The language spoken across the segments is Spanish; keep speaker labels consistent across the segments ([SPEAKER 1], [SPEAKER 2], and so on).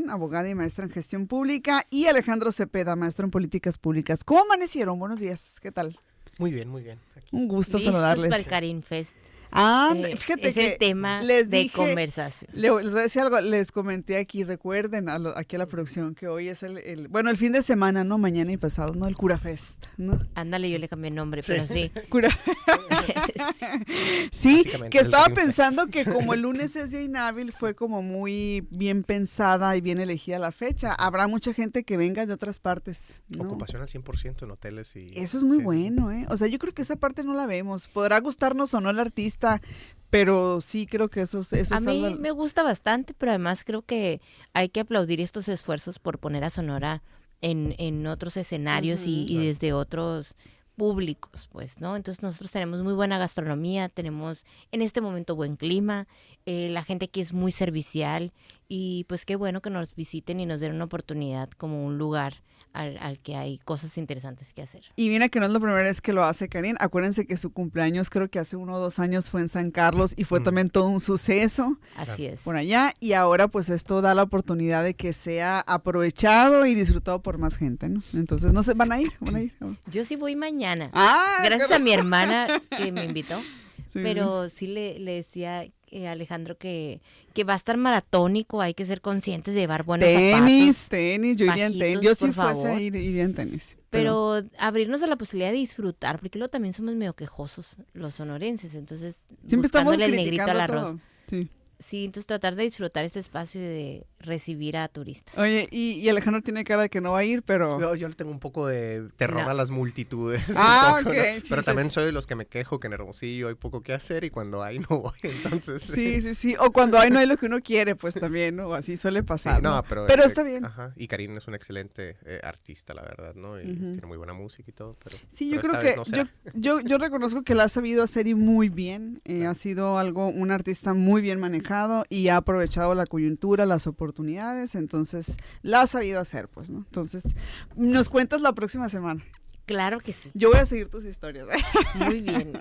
[SPEAKER 1] Morán, abogada y maestra en gestión pública, y Alejandro Cepeda, maestro en políticas públicas. ¿Cómo amanecieron? Buenos días, ¿qué tal?
[SPEAKER 2] Muy bien, muy bien. Aquí.
[SPEAKER 1] Un gusto
[SPEAKER 3] Listos
[SPEAKER 1] saludarles.
[SPEAKER 3] para el Karin Fest.
[SPEAKER 1] Fíjate
[SPEAKER 3] es
[SPEAKER 1] que
[SPEAKER 3] el tema
[SPEAKER 1] les
[SPEAKER 3] de
[SPEAKER 1] dije,
[SPEAKER 3] conversación.
[SPEAKER 1] les voy a decir algo, les comenté aquí, recuerden aquí a la producción que hoy es el fin de semana, ¿no? Mañana y pasado, ¿no? El Cura Fest, ¿no?
[SPEAKER 3] Ándale, yo le cambié el nombre, pero sí.
[SPEAKER 1] Cura. Sí, que
[SPEAKER 2] el
[SPEAKER 1] estaba
[SPEAKER 2] Karin
[SPEAKER 1] pensando
[SPEAKER 2] Fest.
[SPEAKER 1] que como el lunes es día inhábil, fue como muy bien pensada y bien elegida la fecha. Habrá mucha gente que venga de otras partes, ¿no?
[SPEAKER 2] Ocupación al 100% en hoteles y...
[SPEAKER 1] Eso es muy
[SPEAKER 2] sí,
[SPEAKER 1] bueno, ¿eh? O sea, yo creo que esa parte no la vemos. Podrá gustarnos o no el artista, pero sí creo que eso
[SPEAKER 3] A
[SPEAKER 1] es
[SPEAKER 3] mí
[SPEAKER 1] algo...
[SPEAKER 3] me gusta bastante, pero además creo que hay que aplaudir estos esfuerzos por poner a Sonora en otros escenarios y
[SPEAKER 2] Claro.
[SPEAKER 3] desde otros públicos, pues, ¿no? Entonces nosotros tenemos muy buena gastronomía, tenemos en este momento buen clima, la gente aquí es muy servicial y pues qué bueno que nos visiten y nos den una oportunidad como un lugar al que hay cosas interesantes que hacer.
[SPEAKER 1] Y mira que no es la primera vez que lo hace Karin. Acuérdense que su cumpleaños creo que hace 1 o 2 años fue en San Carlos y fue también todo un suceso
[SPEAKER 3] Así es.
[SPEAKER 1] por allá. Y ahora pues esto da la oportunidad de que sea aprovechado y disfrutado por más gente, ¿no? Entonces, no sé, van a ir.
[SPEAKER 3] Yo sí voy mañana.
[SPEAKER 1] Ah,
[SPEAKER 3] Gracias a mi hermana que me invitó.
[SPEAKER 1] Sí,
[SPEAKER 3] Pero sí le decía a Alejandro que va a estar maratónico, hay que ser conscientes de llevar buenos zapatos.
[SPEAKER 1] tenis, yo iría en tenis.
[SPEAKER 3] bajitos,
[SPEAKER 1] Yo si
[SPEAKER 3] por
[SPEAKER 1] fuese
[SPEAKER 3] favor.
[SPEAKER 1] iría en tenis.
[SPEAKER 3] Pero abrirnos a la posibilidad de disfrutar, porque luego también somos medio quejosos los sonorenses, entonces
[SPEAKER 1] siempre estamos
[SPEAKER 3] buscándole el negrito al
[SPEAKER 1] criticando
[SPEAKER 3] arroz.
[SPEAKER 1] todo. Sí.
[SPEAKER 3] Sí, entonces tratar de disfrutar este espacio y de recibir a turistas.
[SPEAKER 1] Oye, y Alejandro tiene cara de que no va a ir, pero...
[SPEAKER 2] Yo le tengo un poco de terror
[SPEAKER 3] No.
[SPEAKER 2] a las multitudes.
[SPEAKER 1] Ah,
[SPEAKER 2] un poco,
[SPEAKER 1] ok,
[SPEAKER 2] ¿no?
[SPEAKER 1] sí,
[SPEAKER 2] Pero
[SPEAKER 1] sí,
[SPEAKER 2] también
[SPEAKER 1] sí.
[SPEAKER 2] soy de los que me quejo que en Hermosillo hay poco que hacer y cuando hay no voy, entonces...
[SPEAKER 1] Sí. O cuando no hay lo que uno quiere, pues también, ¿no? Así suele pasar,
[SPEAKER 2] Sí,
[SPEAKER 1] ¿no?
[SPEAKER 2] pero
[SPEAKER 1] está bien.
[SPEAKER 2] Ajá, y Karin es un excelente artista, la verdad, ¿no? Y tiene muy buena música y todo, pero...
[SPEAKER 1] Sí, yo
[SPEAKER 2] pero
[SPEAKER 1] creo
[SPEAKER 2] esta
[SPEAKER 1] que
[SPEAKER 2] vez no será.
[SPEAKER 1] yo reconozco que la ha sabido hacer y muy bien.
[SPEAKER 2] Claro.
[SPEAKER 1] Ha sido un artista muy bien manejado y ha aprovechado la coyuntura, las oportunidades, entonces la ha sabido hacer, pues, ¿no? Entonces, nos cuentas la próxima semana.
[SPEAKER 3] Claro que sí.
[SPEAKER 1] Yo voy a seguir tus historias.
[SPEAKER 3] Muy bien.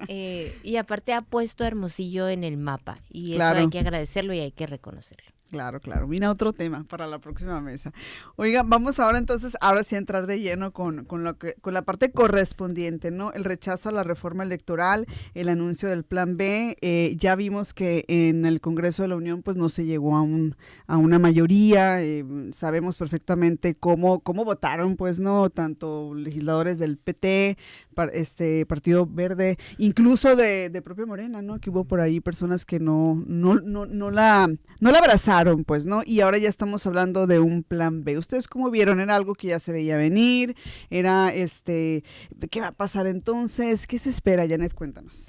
[SPEAKER 3] Y aparte ha puesto a Hermosillo en el mapa y
[SPEAKER 1] Claro.
[SPEAKER 3] eso hay que agradecerlo y hay que reconocerlo.
[SPEAKER 1] Claro. Mira otro tema para la próxima mesa. Oigan, vamos ahora entonces, ahora sí a entrar de lleno con la parte correspondiente, ¿no? El rechazo a la reforma electoral, el anuncio del Plan B. Ya vimos que en el Congreso de la Unión pues no se llegó a una mayoría. Sabemos perfectamente cómo votaron, pues, ¿no? Tanto legisladores del PT, Partido Verde, incluso de propia Morena, ¿no? Que hubo por ahí personas que no la abrazaron, pues, ¿no? Y ahora ya estamos hablando de un plan B. ¿Ustedes cómo vieron? ¿Era algo que ya se veía venir? ¿Era, qué va a pasar entonces? ¿Qué se espera, Janet? Cuéntanos.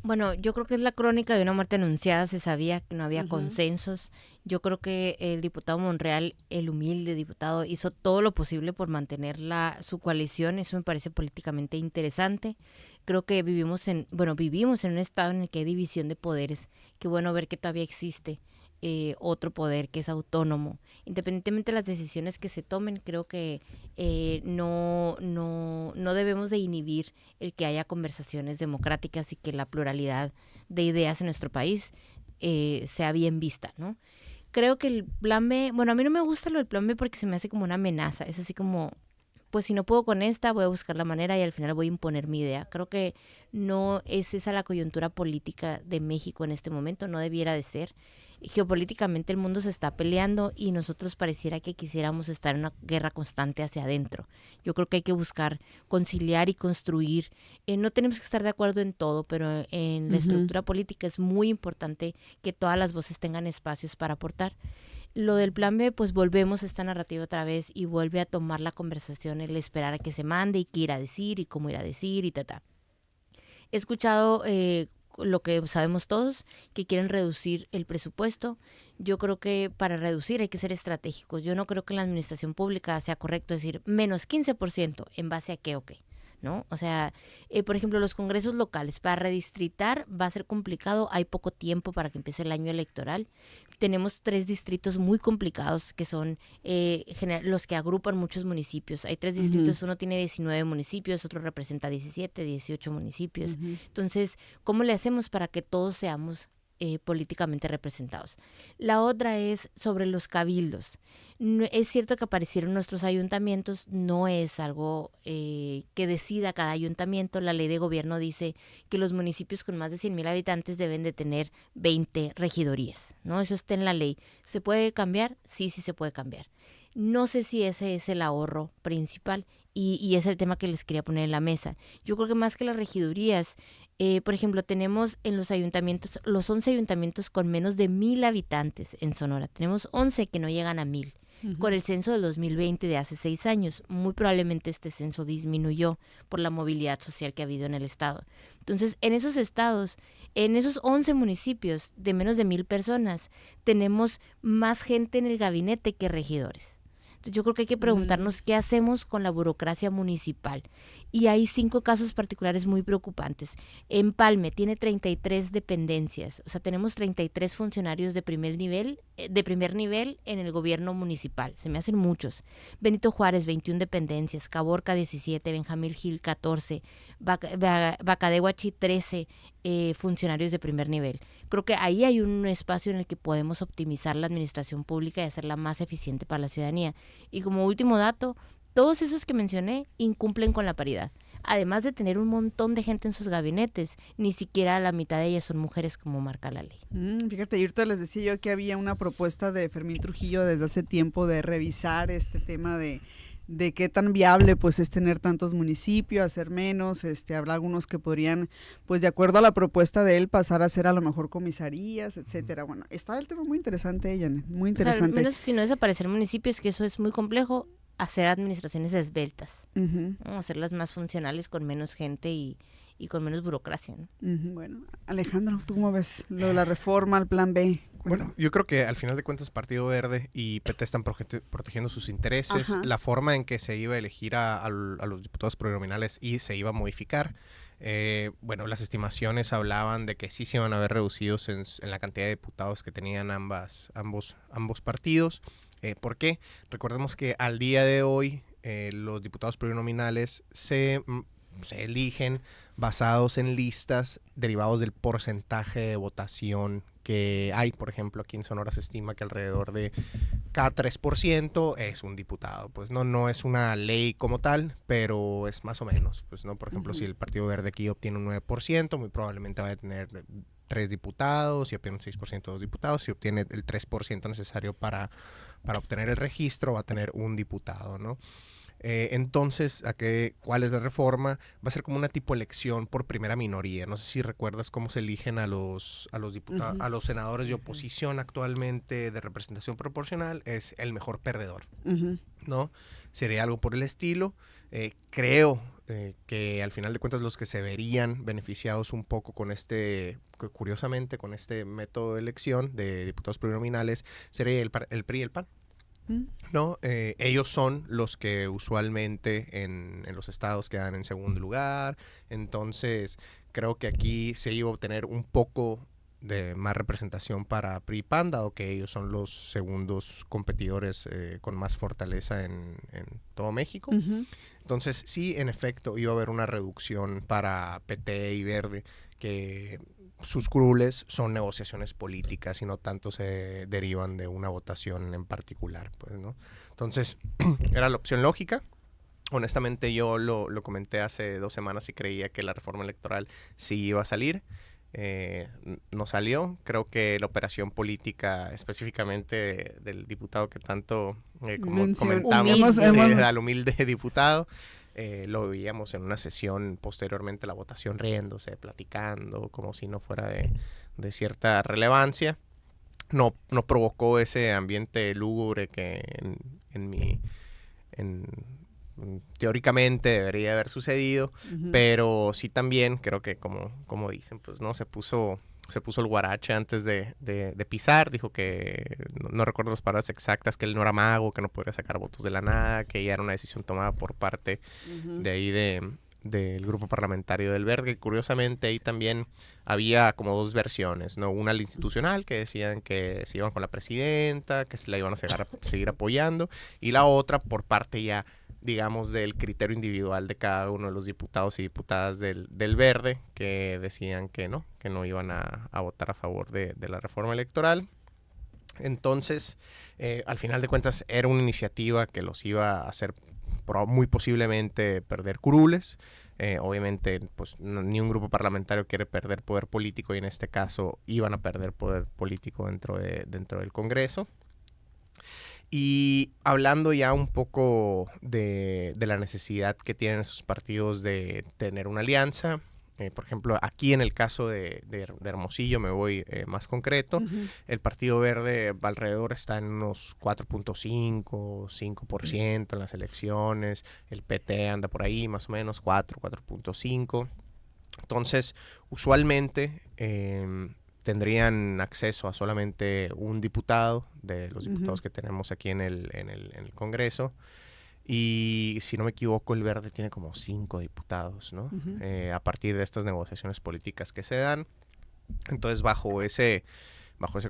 [SPEAKER 3] Bueno, yo creo que es la crónica de una muerte anunciada, se sabía que no había consensos. Yo creo que el diputado Monreal, el humilde diputado, hizo todo lo posible por mantener su coalición, eso me parece políticamente interesante. Creo que vivimos en un estado en el que hay división de poderes, qué bueno ver que todavía existe otro poder que es autónomo. Independientemente de las decisiones que se tomen, creo que no debemos de inhibir el que haya conversaciones democráticas y que la pluralidad de ideas en nuestro país sea bien vista, ¿no? Creo que el plan B, a mí no me gusta lo del plan B porque se me hace como una amenaza, es así como, pues si no puedo con esta, voy a buscar la manera y al final voy a imponer mi idea. Creo que no es esa la coyuntura política de México en este momento, no debiera de ser. Geopolíticamente el mundo se está peleando y nosotros pareciera que quisiéramos estar en una guerra constante hacia adentro. Yo creo que hay que buscar conciliar y construir. No tenemos que estar de acuerdo en todo, pero en la estructura política es muy importante que todas las voces tengan espacios para aportar. Lo del plan B, pues volvemos a esta narrativa otra vez y vuelve a tomar la conversación, el esperar a que se mande y qué ir a decir y cómo ir a decir y ta. He escuchado lo que sabemos todos, que quieren reducir el presupuesto. Yo creo que para reducir hay que ser estratégicos. Yo no creo que en la administración pública sea correcto decir menos 15%, ¿en base a qué o qué? ¿No? O sea, por ejemplo, los congresos locales, para redistritar va a ser complicado, hay poco tiempo para que empiece el año electoral. Tenemos 3 distritos muy complicados que son los que agrupan muchos municipios. Hay 3 distritos, uno tiene 19 municipios, otro representa 17, 18 municipios. Entonces, ¿cómo le hacemos para que todos seamos políticamente representados. La otra es sobre los cabildos. Es cierto que aparecieron nuestros ayuntamientos, no es algo que decida cada ayuntamiento. La ley de gobierno dice que los municipios con más de 100,000 habitantes deben de tener 20 regidorías, ¿no? Eso está en la ley. ¿Se puede cambiar? Sí, sí se puede cambiar. No sé si ese es el ahorro principal y es el tema que les quería poner en la mesa. Yo creo que más que las regidurías, por ejemplo, tenemos en los ayuntamientos, los 11 ayuntamientos con menos de 1,000 habitantes en Sonora. Tenemos 11 que no llegan a 1,000. Con el censo del 2020 de hace 6 años, muy probablemente este censo disminuyó por la movilidad social que ha habido en el estado. Entonces, en esos estados, en esos 11 municipios de menos de 1,000 personas, tenemos más gente en el gabinete que regidores. Entonces, yo creo que hay que preguntarnos qué hacemos con la burocracia municipal. Y hay 5 casos particulares muy preocupantes. Empalme tiene 33 dependencias, o sea, tenemos 33 funcionarios de primer nivel en el gobierno municipal. Se me hacen muchos. Benito Juárez, 21 dependencias, Caborca, 17, Benjamín Gil, 14, Bacadehuachi, 13 funcionarios de primer nivel. Creo que ahí hay un espacio en el que podemos optimizar la administración pública y hacerla más eficiente para la ciudadanía. Y como último dato, todos esos que mencioné incumplen con la paridad. Además de tener un montón de gente en sus gabinetes, ni siquiera la mitad de ellas son mujeres como marca la ley.
[SPEAKER 1] Fíjate, y ahorita les decía yo que había una propuesta de Fermín Trujillo desde hace tiempo de revisar este tema de qué tan viable pues es tener tantos municipios, hacer menos, habrá algunos que podrían, pues de acuerdo a la propuesta de él, pasar a ser a lo mejor comisarías, etcétera. Bueno, está el tema muy interesante, Janet, muy interesante.
[SPEAKER 3] O sea, menos si no desaparecer municipios, que eso es muy complejo, hacer administraciones esbeltas, ¿no? Hacerlas más funcionales con menos gente y con menos burocracia, ¿no?
[SPEAKER 1] Bueno, Alejandro, ¿tú cómo ves lo de la reforma, el plan B?
[SPEAKER 2] Bueno, yo creo que al final de cuentas Partido Verde y PT están protegiendo sus intereses.
[SPEAKER 1] Ajá.
[SPEAKER 2] La forma en que se iba a elegir a los diputados plurinominales y se iba a modificar, bueno, las estimaciones hablaban de que sí se iban a ver reducidos en la cantidad de diputados que tenían ambos partidos. ¿Por qué? Recordemos que al día de hoy los diputados plurinominales se eligen basados en listas derivados del porcentaje de votación que hay. Por ejemplo, aquí en Sonora se estima que alrededor de cada 3% es un diputado. Pues no es una ley como tal, pero es más o menos. Pues no, por ejemplo, si el Partido Verde aquí obtiene un 9%, muy probablemente va a tener 3 diputados. Si obtiene un 6%, 2 diputados. Si obtiene el 3% necesario para obtener el registro, va a tener un diputado, ¿no? Entonces, ¿cuál es la reforma? Va a ser como una tipo elección por primera minoría. No sé si recuerdas cómo se eligen a los diputados, a los senadores de oposición actualmente de representación proporcional. Es el mejor perdedor, ¿no? Sería algo por el estilo. Creo que al final de cuentas los que se verían beneficiados un poco con curiosamente, con este método de elección de diputados plurinominales sería el PRI y el PAN. ¿No? Ellos son los que usualmente en los estados quedan en segundo lugar. Entonces creo que aquí se iba a obtener un poco de más representación para PRI y PAN, dado que ellos son los segundos competidores con más fortaleza en todo México. Entonces sí, en efecto, iba a haber una reducción para PT y Verde, que sus curules son negociaciones políticas y no tanto se derivan de una votación en particular, pues, ¿no? Entonces, era la opción lógica. Honestamente, yo lo comenté hace 2 semanas y creía que la reforma electoral sí iba a salir. No salió. Creo que la operación política, específicamente del diputado que tanto comentamos, al humilde diputado, lo veíamos en una sesión posteriormente a la votación riéndose, platicando, como si no fuera de cierta relevancia. No provocó ese ambiente lúgubre que teóricamente debería haber sucedido, pero sí también creo que como dicen, pues no se puso el guarache antes de pisar. Dijo que, no recuerdo las palabras exactas, que él no era mago, que no podría sacar votos de la nada, que ya era una decisión tomada por parte de ahí del grupo parlamentario del Verde. Y curiosamente ahí también había como 2 versiones, ¿no? Una al institucional, que decían que se iban con la presidenta, que se la iban a seguir apoyando, y la otra por parte ya digamos, del criterio individual de cada uno de los diputados y diputadas del Verde, que decían que no iban a votar a favor de la reforma electoral. Entonces, al final de cuentas, era una iniciativa que los iba a hacer muy posiblemente perder curules. Obviamente, pues ni un grupo parlamentario quiere perder poder político, y en este caso iban a perder poder político dentro del Congreso. Y hablando ya un poco de la necesidad que tienen esos partidos de tener una alianza, por ejemplo, aquí en el caso de Hermosillo me voy más concreto. El Partido Verde alrededor está en unos 4.5, 5% en las elecciones. El PT anda por ahí más o menos 4.5. Entonces, usualmente tendrían acceso a solamente un diputado de los diputados que tenemos aquí en el Congreso. Y si no me equivoco, el Verde tiene como 5 diputados, ¿no? A partir de estas negociaciones políticas que se dan. Entonces, bajo ese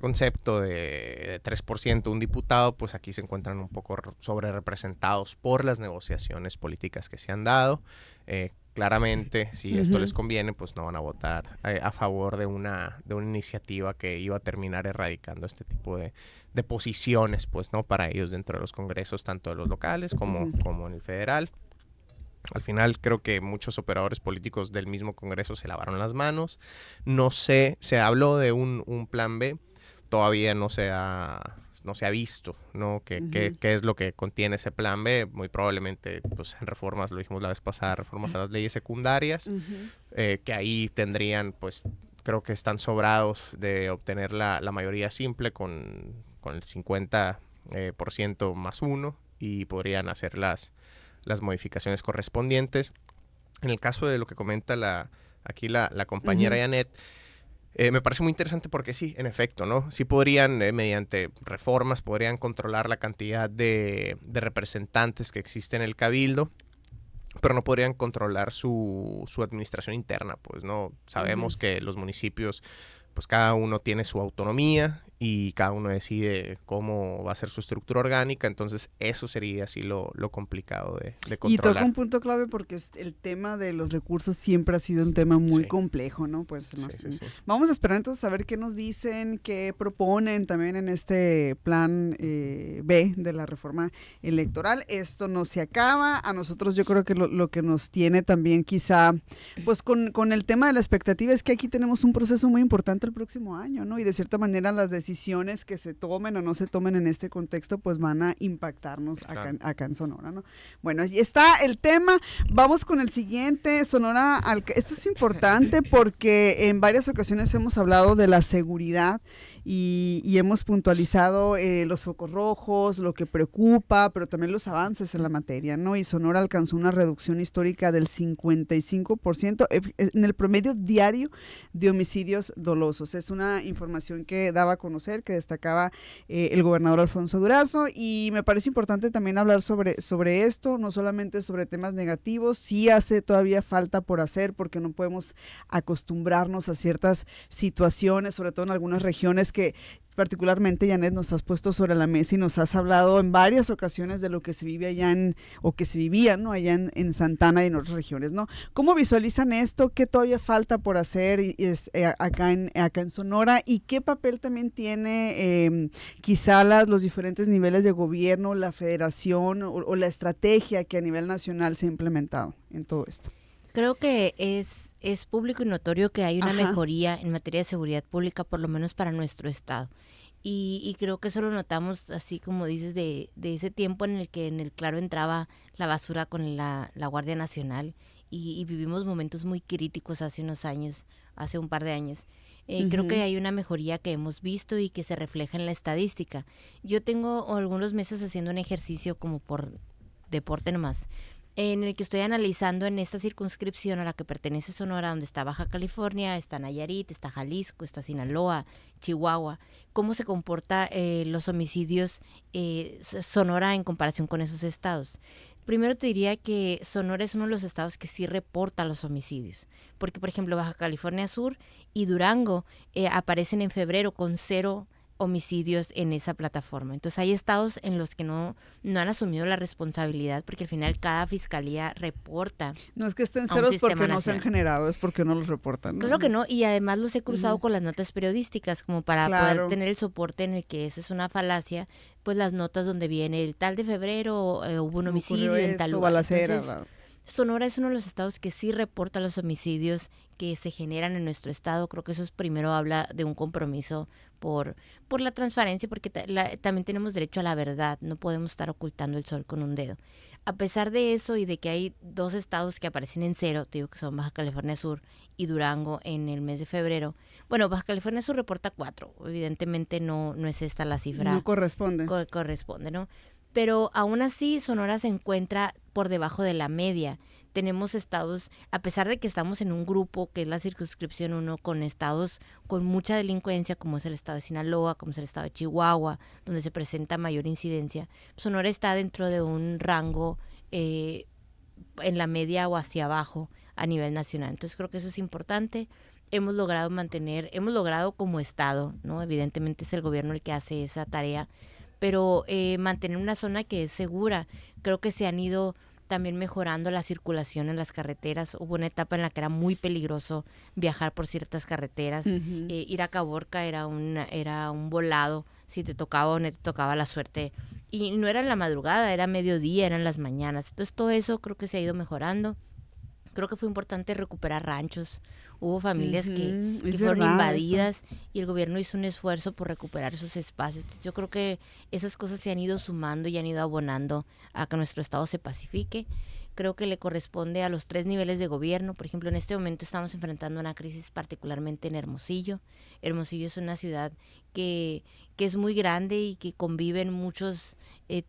[SPEAKER 2] concepto de 3% un diputado, pues aquí se encuentran un poco sobre representados por las negociaciones políticas que se han dado. Claramente, si esto les conviene, pues no van a votar a favor de una iniciativa que iba a terminar erradicando este tipo de posiciones, pues, ¿no? Para ellos dentro de los congresos, tanto de los locales como en el federal. Al final creo que muchos operadores políticos del mismo Congreso se lavaron las manos. No sé, se habló de un plan B, todavía no se ha visto, ¿no? ¿Qué es lo que contiene ese plan B? Muy probablemente, pues en reformas, lo dijimos la vez pasada, reformas a las leyes secundarias, que ahí tendrían, pues, creo que están sobrados de obtener la mayoría simple con el 50% más 1, y podrían hacer las modificaciones correspondientes. En el caso de lo que comenta aquí la compañera Janet, me parece muy interesante porque sí, en efecto, ¿no? Sí podrían, mediante reformas, podrían controlar la cantidad de representantes que existen en el Cabildo, pero no podrían controlar su administración interna, pues, ¿no? Sabemos que los municipios, pues cada uno tiene su autonomía y cada uno decide cómo va a ser su estructura orgánica. Entonces eso sería así lo complicado de controlar.
[SPEAKER 1] Y toca un punto clave porque el tema de los recursos siempre ha sido un tema muy complejo, ¿no? Pues sí. Vamos a esperar entonces a ver qué nos dicen, qué proponen también en este plan B de la reforma electoral. Esto no se acaba. A nosotros yo creo que lo que nos tiene también quizá, pues con el tema de la expectativa, es que aquí tenemos un proceso muy importante el próximo año, ¿no? Y de cierta manera las decisiones que se tomen o no se tomen en este contexto, pues van a impactarnos acá en Sonora, ¿no? Bueno, ahí está el tema. Vamos con el siguiente. Sonora, esto es importante porque en varias ocasiones hemos hablado de la seguridad y hemos puntualizado los focos rojos, lo que preocupa, pero también los avances en la materia, ¿no? Y Sonora alcanzó una reducción histórica del 55% en el promedio diario de homicidios dolosos. Es una información que daba a conocer, que destacaba el gobernador Alfonso Durazo, y me parece importante también hablar sobre esto, no solamente sobre temas negativos. Sí hace todavía falta por hacer, porque no podemos acostumbrarnos a ciertas situaciones, sobre todo en algunas regiones que particularmente, Janet, nos has puesto sobre la mesa y nos has hablado en varias ocasiones de lo que se vive allá o que se vivía, ¿no? Allá en Santana y en otras regiones, ¿no? ¿Cómo visualizan esto? ¿Qué todavía falta por hacer acá en Sonora? ¿Y qué papel también tiene quizá los diferentes niveles de gobierno, la federación o la estrategia que a nivel nacional se ha implementado en todo esto?
[SPEAKER 3] Creo que es público y notorio que hay una mejoría en materia de seguridad pública, por lo menos para nuestro estado. Y creo que eso lo notamos, así como dices, de ese tiempo en el que en el Claro entraba la basura con la Guardia Nacional y vivimos momentos muy críticos hace un par de años. Creo que hay una mejoría que hemos visto y que se refleja en la estadística. Yo tengo algunos meses haciendo un ejercicio como por deporte nomás, en el que estoy analizando en esta circunscripción a la que pertenece Sonora, donde está Baja California, está Nayarit, está Jalisco, está Sinaloa, Chihuahua, cómo se comporta los homicidios Sonora en comparación con esos estados. Primero te diría que Sonora es uno de los estados que sí reporta los homicidios, porque por ejemplo Baja California Sur y Durango aparecen en febrero con 0 homicidios en esa plataforma. Entonces hay estados en los que no han asumido la responsabilidad porque al final cada fiscalía reporta.
[SPEAKER 1] No es que estén ceros porque no se han generado, es porque no los reportan, ¿no?
[SPEAKER 3] Claro que no, y además los he cruzado con las notas periodísticas como para poder tener el soporte en el que esa es una falacia, pues las notas donde viene el tal de febrero hubo un homicidio en tal lugar. Entonces, Sonora es uno de los estados que sí reporta los homicidios que se generan en nuestro estado. Creo que eso es, primero habla de un compromiso por la transparencia, porque también tenemos derecho a la verdad. No podemos estar ocultando el sol con un dedo. A pesar de eso y de que hay 2 estados que aparecen en cero, te digo que son Baja California Sur y Durango en el mes de febrero. Bueno, Baja California Sur reporta 4. Evidentemente no es esta la cifra.
[SPEAKER 1] No corresponde.
[SPEAKER 3] Corresponde, ¿no? Pero aún así Sonora se encuentra por debajo de la media. Tenemos estados, a pesar de que estamos en un grupo que es la circunscripción 1, con estados con mucha delincuencia, como es el estado de Sinaloa, como es el estado de Chihuahua, donde se presenta mayor incidencia, Sonora está dentro de un rango en la media o hacia abajo a nivel nacional. Entonces creo que eso es importante. Hemos logrado como estado, ¿no? Evidentemente es el gobierno el que hace esa tarea, pero mantener una zona que es segura. Creo que se han ido también mejorando la circulación en las carreteras. Hubo una etapa en la que era muy peligroso viajar por ciertas carreteras. Ir a Caborca era un volado, si te tocaba o no te tocaba la suerte. Y no era en la madrugada, era mediodía, eran las mañanas. Entonces todo eso creo que se ha ido mejorando. Creo que fue importante recuperar ranchos. Hubo familias que fueron invadidas y el gobierno hizo un esfuerzo por recuperar esos espacios. Entonces, yo creo que esas cosas se han ido sumando y han ido abonando a que nuestro estado se pacifique. Creo que le corresponde a los 3 niveles de gobierno. Por ejemplo, en este momento estamos enfrentando una crisis particularmente en Hermosillo. Hermosillo es una ciudad que es muy grande y que conviven muchos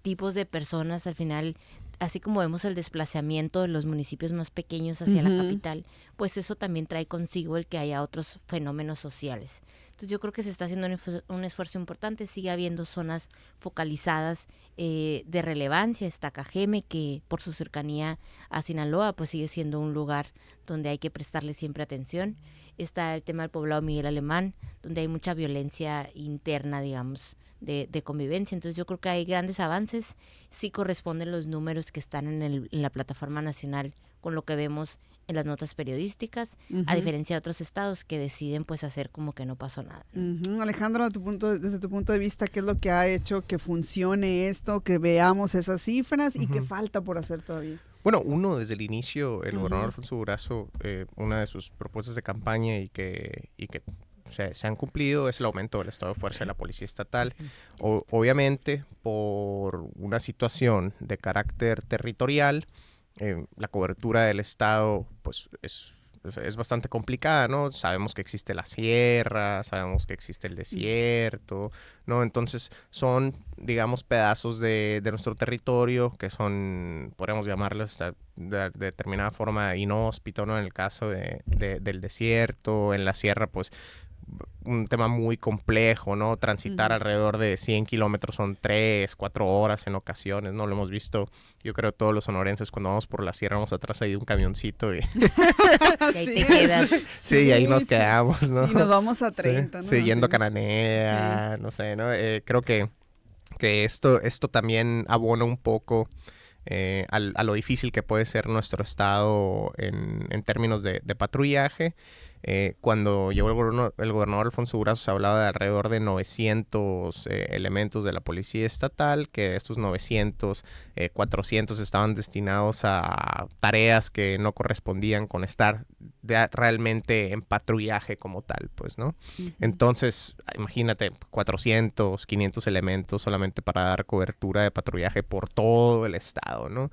[SPEAKER 3] tipos de personas. Al final, así como vemos el desplazamiento de los municipios más pequeños hacia la capital, pues eso también trae consigo el que haya otros fenómenos sociales. Entonces yo creo que se está haciendo un esfuerzo importante. Sigue habiendo zonas focalizadas de relevancia. Está Cajeme, que por su cercanía a Sinaloa, pues sigue siendo un lugar donde hay que prestarle siempre atención. Está el tema del poblado Miguel Alemán, donde hay mucha violencia interna, digamos, de convivencia. Entonces yo creo que hay grandes avances. Sí corresponden los números que están en la plataforma nacional con lo que vemos en las notas periodísticas, a diferencia de otros estados que deciden pues hacer como que no pasó nada.
[SPEAKER 1] Alejandro, desde tu punto de vista, ¿qué es lo que ha hecho que funcione esto, que veamos esas cifras y qué falta por hacer todavía?
[SPEAKER 2] Bueno, desde el inicio, el gobernador Alfonso Durazo, una de sus propuestas de campaña y que se han cumplido es el aumento del estado de fuerza de la Policía Estatal. Obviamente, por una situación de carácter territorial, la cobertura del estado pues es bastante complicada, ¿no? Sabemos que existe la sierra, sabemos que existe el desierto, ¿no? Entonces son, digamos, pedazos de nuestro territorio que son, podríamos llamarlos de determinada forma inhóspito, ¿no? En el caso del desierto, en la sierra, pues un tema muy complejo, ¿no? Transitar alrededor de 100 kilómetros son 3, 4 horas en ocasiones, ¿no? Lo hemos visto, yo creo, todos los sonorenses cuando vamos por la sierra, vamos atrás ahí de un camioncito y
[SPEAKER 3] ahí te quedas.
[SPEAKER 2] Sí, ahí nos quedamos, ¿no?
[SPEAKER 1] Y nos vamos a 30, ¿no?
[SPEAKER 2] Sí, yendo a Cananea, no sé, ¿no? Creo que esto también abona un poco a lo difícil que puede ser nuestro estado en términos de patrullaje. Cuando llegó el gobernador Alfonso Durazo se hablaba de alrededor de 900 elementos de la policía estatal, que de estos 900, 400 estaban destinados a tareas que no correspondían con estar realmente en patrullaje como tal, pues, ¿no? Entonces, imagínate, 400, 500 elementos solamente para dar cobertura de patrullaje por todo el estado, ¿no?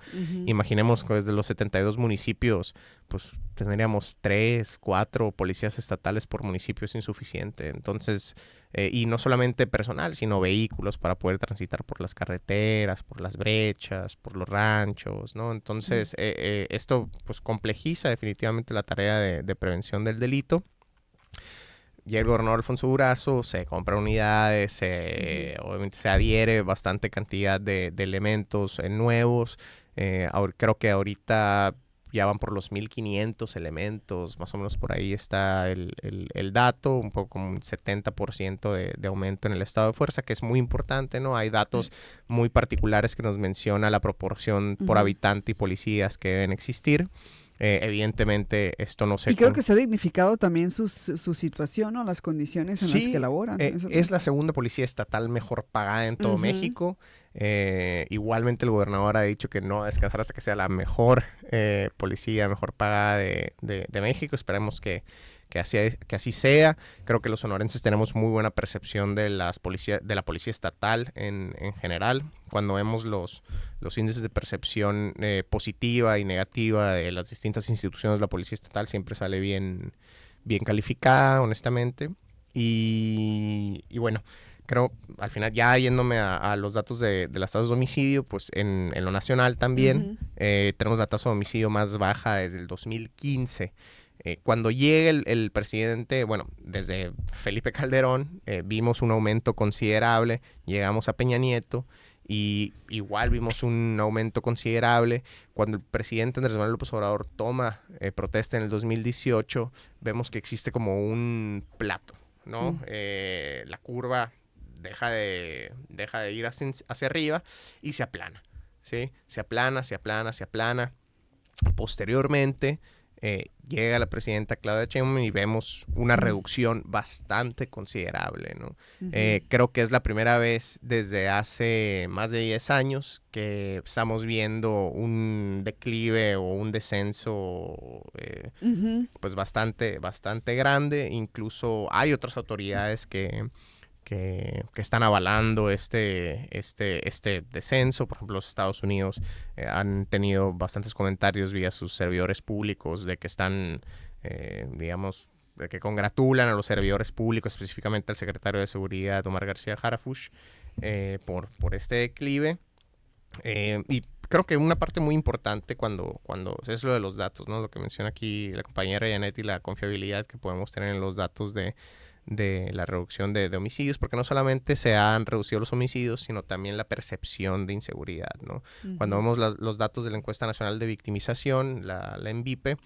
[SPEAKER 2] Imaginemos que desde los 72 municipios, pues tendríamos 3, 4 policías estatales por municipio, es insuficiente. Entonces, y no solamente personal, sino vehículos para poder transitar por las carreteras, por las brechas, por los ranchos, ¿no? Entonces, esto pues complejiza definitivamente la tarea de prevención del delito. Y el gobernador Alfonso Durazo se compra unidades, obviamente se adhiere bastante cantidad de elementos nuevos. Creo que ahorita ya van por los 1,500 elementos, más o menos por ahí está el dato, un poco como un 70% de aumento en el estado de fuerza, que es muy importante, ¿no? Hay datos muy particulares que nos menciona la proporción por habitante y policías que deben existir. Evidentemente esto no se...
[SPEAKER 1] Y creo que se ha dignificado también su situación, ¿no? Las condiciones en las que laboran.
[SPEAKER 2] Es la segunda policía estatal mejor pagada en todo México. Igualmente el gobernador ha dicho que no va a descansar hasta que sea la mejor policía, mejor pagada de México. Esperemos que así sea. Creo que los sonorenses tenemos muy buena percepción de la policía estatal en general. Cuando vemos los índices de percepción positiva y negativa de las distintas instituciones de la policía estatal, siempre sale bien calificada, honestamente. Y bueno, creo, al final, ya yéndome a los datos de las tasas de homicidio, pues en lo nacional también tenemos la tasa de homicidio más baja desde el 2015. Cuando llega el presidente, bueno, desde Felipe Calderón, vimos un aumento considerable, llegamos a Peña Nieto y igual vimos un aumento considerable. Cuando el presidente Andrés Manuel López Obrador toma protesta en el 2018, vemos que existe como un plato, ¿no? La curva deja de ir hacia arriba y se aplana, ¿sí? Se aplana. Posteriormente, llega la presidenta Claudia Sheinbaum y vemos una reducción bastante considerable, ¿no? Creo que es la primera vez desde hace más de 10 años que estamos viendo un declive o un descenso pues bastante grande. Incluso hay otras autoridades que están avalando este descenso. Por ejemplo, los Estados Unidos han tenido bastantes comentarios vía sus servidores públicos de que están, digamos, de que congratulan a los servidores públicos, específicamente al secretario de Seguridad, Omar García Harfuch, por este declive. Y creo que una parte muy importante cuando es lo de los datos, ¿no? Lo que menciona aquí la compañera Janet y la confiabilidad que podemos tener en los datos de la reducción de homicidios, porque no solamente se han reducido los homicidios, sino también la percepción de inseguridad, ¿no? Cuando vemos los datos de la Encuesta Nacional de Victimización, la ENVIPE,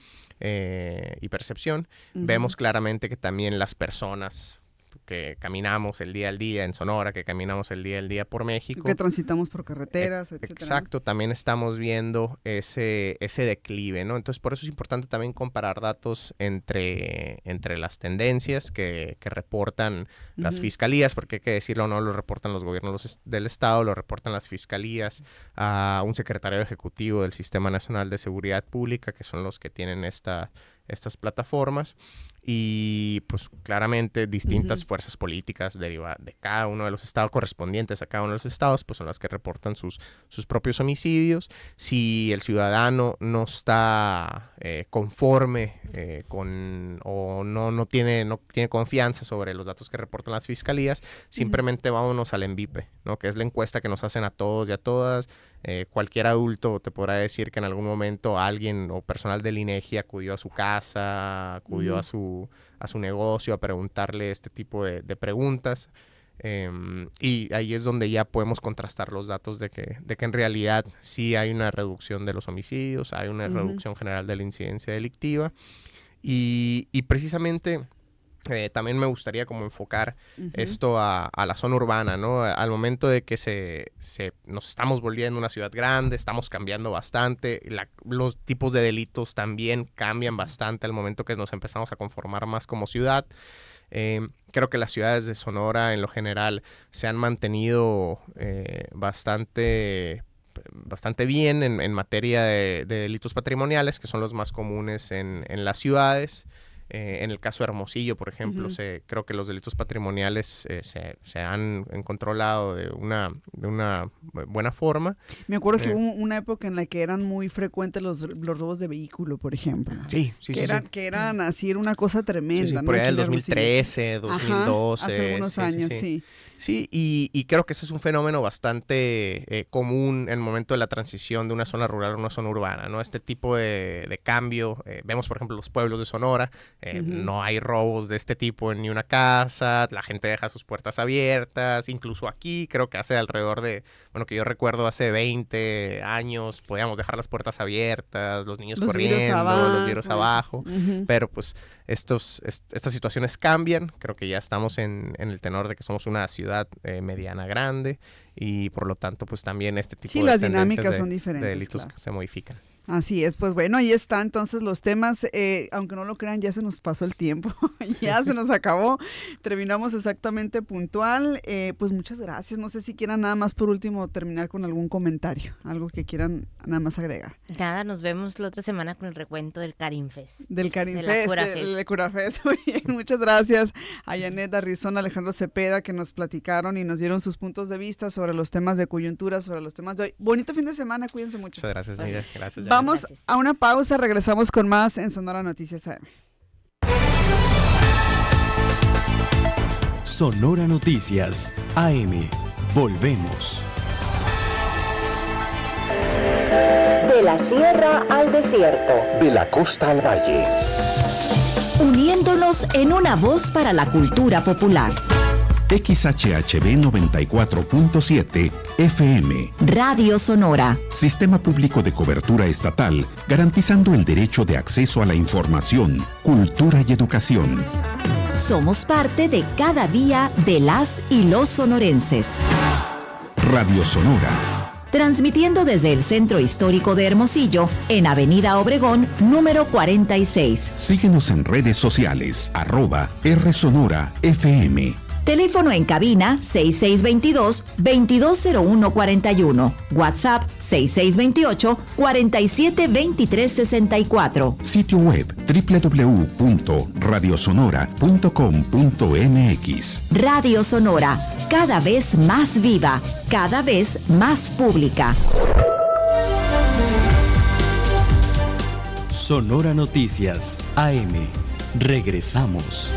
[SPEAKER 2] y percepción, vemos claramente que también las personas que caminamos el día al día en Sonora, que caminamos el día al día por México,
[SPEAKER 1] que transitamos por carreteras, etcétera.
[SPEAKER 2] Exacto, también estamos viendo ese declive, ¿no? Entonces, por eso es importante también comparar datos entre las tendencias que reportan las fiscalías, porque hay que decirlo, no lo reportan los gobiernos del estado, lo reportan las fiscalías, a un secretario ejecutivo del Sistema Nacional de Seguridad Pública, que son los que tienen estas plataformas. Y pues claramente distintas fuerzas políticas derivadas de cada uno de los estados, correspondientes a cada uno de los estados, pues son las que reportan sus propios homicidios. Si el ciudadano no está conforme o no tiene confianza sobre los datos que reportan las fiscalías, simplemente vámonos al ENVIPE, ¿no? Que es la encuesta que nos hacen a todos y a todas. Cualquier adulto te podrá decir que en algún momento alguien o personal del INEGI acudió a su casa, acudió a su negocio a preguntarle este tipo de preguntas. Y ahí es donde ya podemos contrastar los datos de que en realidad sí hay una reducción de los homicidios, hay una reducción general de la incidencia delictiva. Y precisamente... también me gustaría como enfocar esto a la zona urbana, ¿no? Al momento de que nos estamos volviendo una ciudad grande, estamos cambiando bastante, los tipos de delitos también cambian bastante al momento que nos empezamos a conformar más como ciudad. Creo que las ciudades de Sonora en lo general se han mantenido bastante bien en materia de delitos patrimoniales, que son los más comunes en las ciudades. En el caso de Hermosillo, por ejemplo, creo que los delitos patrimoniales se han controlado de una buena forma.
[SPEAKER 1] Me acuerdo que hubo una época en la que eran muy frecuentes los robos de vehículo, por ejemplo.
[SPEAKER 2] Sí.
[SPEAKER 1] Que eran así, era una cosa tremenda.
[SPEAKER 2] Sí,
[SPEAKER 1] ¿no?
[SPEAKER 2] por allá del 2013, 2012.
[SPEAKER 1] Hace algunos años, sí.
[SPEAKER 2] Sí, y creo que ese es un fenómeno bastante común en el momento de la transición de una zona rural a una zona urbana, ¿no? Este tipo de cambio. Vemos, por ejemplo, los pueblos de Sonora, No hay robos de este tipo en ni una casa, la gente deja sus puertas abiertas, incluso aquí creo que hace alrededor de, bueno, que yo recuerdo hace 20 años podíamos dejar las puertas abiertas, los niños corriendo, los vidrios abajo, pero pues estas situaciones cambian. Creo que ya estamos en el tenor de que somos una ciudad mediana grande y por lo tanto pues también este tipo de
[SPEAKER 1] las dinámicas son diferentes,
[SPEAKER 2] de delitos
[SPEAKER 1] claro.
[SPEAKER 2] se modifican.
[SPEAKER 1] Así es, pues bueno, ahí están entonces los temas, aunque no lo crean, ya se nos pasó el tiempo, ya se nos acabó, terminamos exactamente puntual, pues muchas gracias, no sé si quieran nada más por último terminar con algún comentario, algo que quieran nada más agregar.
[SPEAKER 3] Nada, nos vemos la otra semana con el recuento del Karim Fest.
[SPEAKER 1] Del Karim Fest, del Curafest, muy bien, muchas gracias a Janet Arrizón, Alejandro Cepeda, que nos platicaron y nos dieron sus puntos de vista sobre los temas de coyuntura, sobre los temas de hoy. Bonito fin de semana, cuídense mucho.
[SPEAKER 2] Muchas gracias, Nida, gracias.
[SPEAKER 1] Vamos a una pausa, regresamos con más en Sonora Noticias AM.
[SPEAKER 4] Sonora Noticias AM. Volvemos.
[SPEAKER 5] De la sierra al desierto.
[SPEAKER 6] De la costa al valle.
[SPEAKER 5] Uniéndonos en una voz para la cultura popular.
[SPEAKER 6] XHHB 94.7 FM.
[SPEAKER 5] Radio Sonora.
[SPEAKER 6] Sistema público de cobertura estatal, garantizando el derecho de acceso a la información, cultura y educación.
[SPEAKER 5] Somos parte de cada día de las y los sonorenses.
[SPEAKER 6] Radio Sonora.
[SPEAKER 5] Transmitiendo desde el Centro Histórico de Hermosillo, en Avenida Obregón, número 46.
[SPEAKER 6] Síguenos en redes sociales, @RSonoraFM.
[SPEAKER 5] Teléfono en cabina 6622-220141. WhatsApp 6628-472364.
[SPEAKER 6] Sitio web www.radiosonora.com.mx.
[SPEAKER 5] Radio Sonora, cada vez más viva, cada vez más pública.
[SPEAKER 4] Sonora Noticias AM. Regresamos.